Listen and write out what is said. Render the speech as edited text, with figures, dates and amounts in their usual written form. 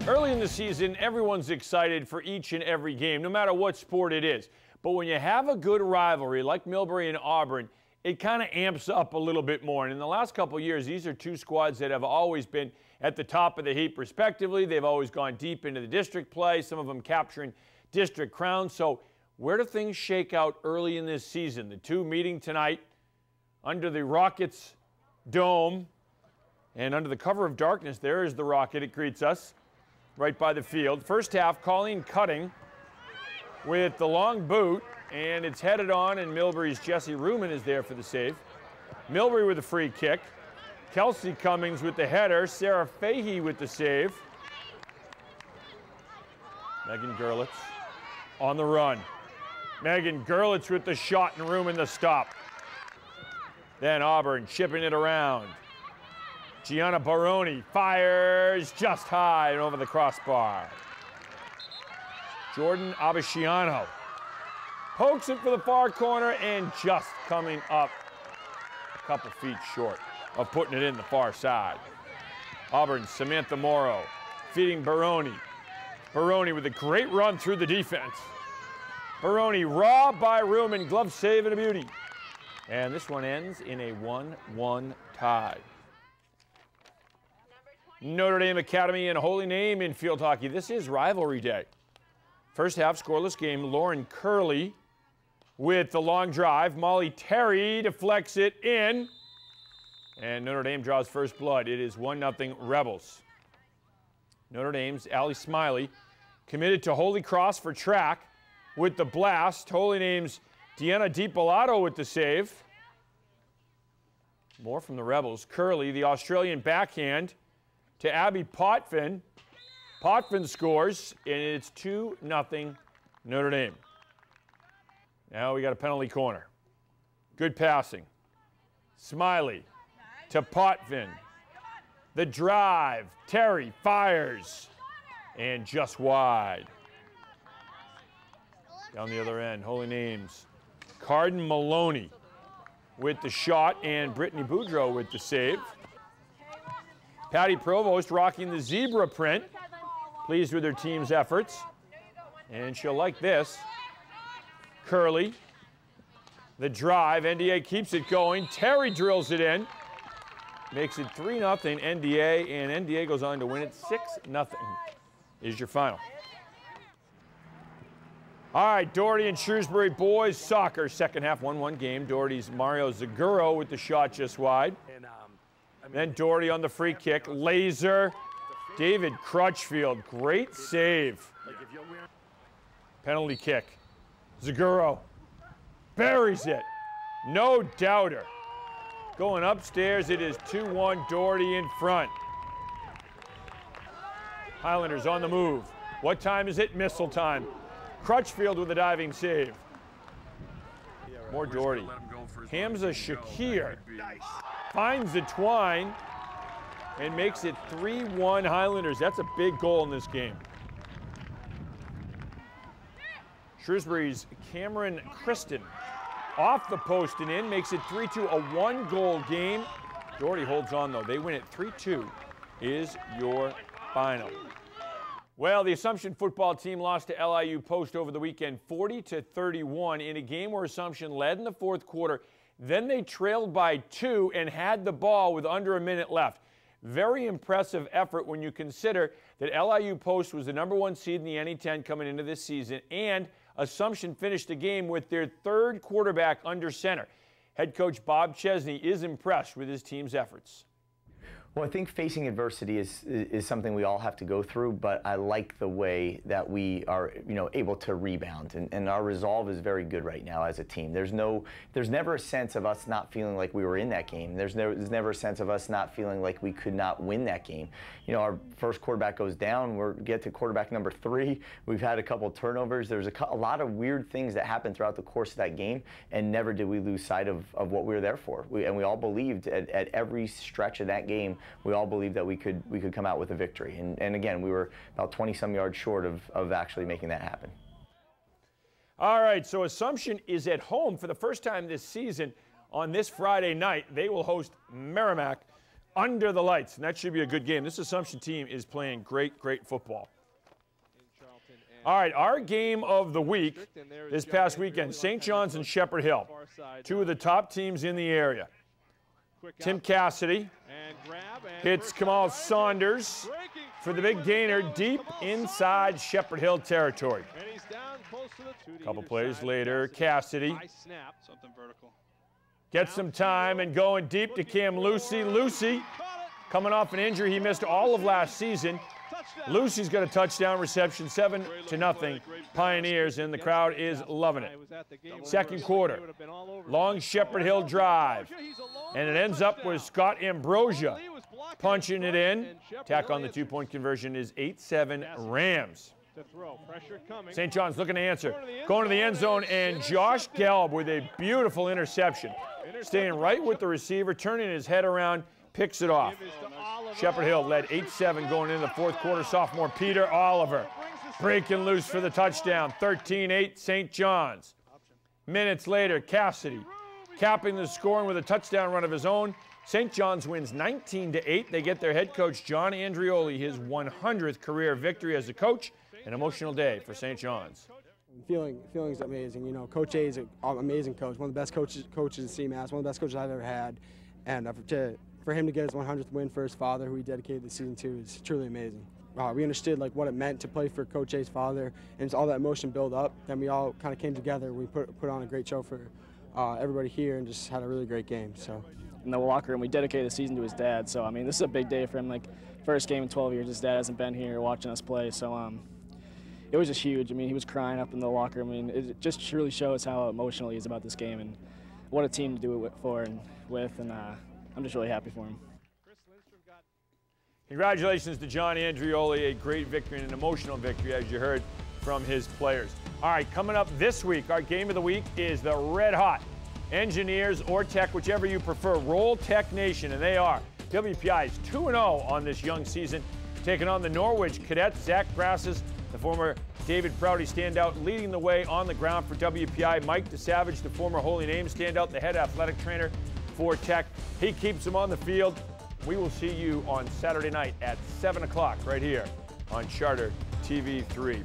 Early in the season, everyone's excited for each and every game, no matter what sport it is. But when you have a good rivalry like Millbury and Auburn, it kind of amps up a little bit more. And in the last couple of years, these are two squads that have always been at the top of the heap respectively. They've always gone deep into the district play, some of them capturing district crowns. So where do things shake out early in this season? The two meeting tonight under the Rockets dome. And under the cover of darkness, there is the Rocket. It greets us right by the field. First half, Colleen Cutting with the long boot, and it's headed on, and Millbury's Jesse Ruman is there for the save. Millbury with a free kick. Kelsey Cummings with the header. Sarah Fahey with the save. Megan Gerlitz on the run. Megan Gerlitz with the shot and Ruman the stop. Then Auburn chipping it around. Gianna Baroni fires just high and over the crossbar. Jordan Abasciano pokes it for the far corner and just coming up a couple feet short of putting it in the far side. Auburn's Samantha Morrow feeding Baroni. Baroni with a great run through the defense. Baroni robbed by Ruman, glove save and a beauty. And this one ends in a 1-1 tie. Notre Dame Academy and Holy Name in field hockey. This is rivalry day. First half scoreless game. Lauren Curley with the long drive. Molly Terry deflects it in. And Notre Dame draws first blood. It is 1-0 Rebels. Notre Dame's Allie Smiley committed to Holy Cross for track with the blast. Holy Name's Deanna DiPilato with the save. More from the Rebels. Curley, the Australian backhand to Abby Potvin. Potvin scores, and it's 2-0 Notre Dame. Now we got a penalty corner. Good passing. Smiley to Potvin. The drive. Terry fires. And just wide. Down the other end, Holy Names. Carden Maloney with the shot, and Brittany Boudreau with the save. Patty Provost rocking the zebra print. Pleased with her team's efforts. And she'll like this. Curley. The drive. NDA keeps it going. Terry drills it in. Makes it 3-0 NDA, and NDA goes on to win it 6-0 is your final. All right, Doherty and Shrewsbury boys soccer. Second half 1-1 game. Doherty's Mario Zaguro with the shot just wide. Then Doherty on the free kick. Laser. David Crutchfield. Great save. Penalty kick. Zaguro buries it. No doubter. Going upstairs, it is 2-1 Doherty in front. Highlanders on the move. What time is it? Missile time. Crutchfield with a diving save. More Doherty. Hamza Shakir finds the twine and makes it 3-1 Highlanders. That's a big goal in this game. Shrewsbury's Cameron Kristen off the post and in, makes it 3-2, a one-goal game. Doherty holds on, though. They win it 3-2 is your final. Well, the Assumption football team lost to LIU Post over the weekend, 40-31, in a game where Assumption led in the fourth quarter. Then they trailed by 2 and had the ball with under a minute left. Very impressive effort when you consider that LIU Post was the #1 seed in the NE10 coming into this season, and Assumption finished the game with their third quarterback under center. Head coach Bob Chesney is impressed with his team's efforts. Well, I think facing adversity is something we all have to go through, but I like the way that we are, able to rebound, and our resolve is very good right now as a team. There's never a sense of us not feeling like we were in that game. There's never a sense of us not feeling like we could not win that game. Our first quarterback goes down. We get to quarterback number 3. We've had a couple turnovers. There's a lot of weird things that happened throughout the course of that game, and never did we lose sight of what we were there for. We all believed at every stretch of that game, we all believed that we could come out with a victory. And again, we were about 20-some yards short of actually making that happen. All right, so Assumption is at home for the first time this season on this Friday night. They will host Merrimack under the lights, and that should be a good game. This Assumption team is playing great, great football. All right, our game of the week this past weekend, St. John's and Shepherd Hill, two of the top teams in the area. Tim Cassidy hits Kamal Saunders for the big gainer deep inside Shepherd Hill territory. A couple plays later, Cassidy gets some time and going deep to Cam Lucy. Lucy coming off an injury he missed all of last season. Lucy's got a touchdown reception, 7-0 Pioneers, and the crowd is loving it. Second quarter, long Shepherd Hill drive, and it ends up with Scott Ambrosia punching it in. Tack on the two-point conversion is 8-7 Rams. St. John's looking to answer. Going to the end zone, and Josh Gelb with a beautiful interception. Staying right with the receiver, turning his head around, picks it off. Shepherd Hill led 8-7 going into the fourth quarter. Sophomore Peter Oliver breaking loose for the touchdown. 13-8 St. John's. Minutes later, Cassidy capping the scoring with a touchdown run of his own. St. John's wins 19-8. They get their head coach, John Andrioli, his 100th career victory as a coach. An emotional day for St. John's. Feeling's amazing. You know, Coach A is an amazing coach, one of the best coaches in CMAS, one of the best coaches I've ever had. And for him to get his 100th win for his father, who he dedicated the season to, is truly amazing. We understood what it meant to play for Coach A's father, and all that emotion built up. Then we all kind of came together. We put on a great show for everybody here, and just had a really great game. So. In the locker room, we dedicated the season to his dad. So I mean, this is a big day for him. First game in 12 years, his dad hasn't been here watching us play. So it was just huge. I mean, he was crying up in the locker room. I mean, it just truly shows how emotional he is about this game and what a team to do it for and with. And I'm just really happy for him. Congratulations to John Andrioli, a great victory and an emotional victory, as you heard from his players. All right, coming up this week, our game of the week is the Red Hot Engineers or Tech, whichever you prefer. Roll Tech Nation, and they are. WPI is 2-0 on this young season, taking on the Norwich Cadets. Zach Brasses, the former David Prouty standout, leading the way on the ground for WPI. Mike DeSavage, the former Holy Name standout, the head athletic trainer for Tech. He keeps them on the field. We will see you on Saturday night at 7 o'clock right here on Charter TV 3.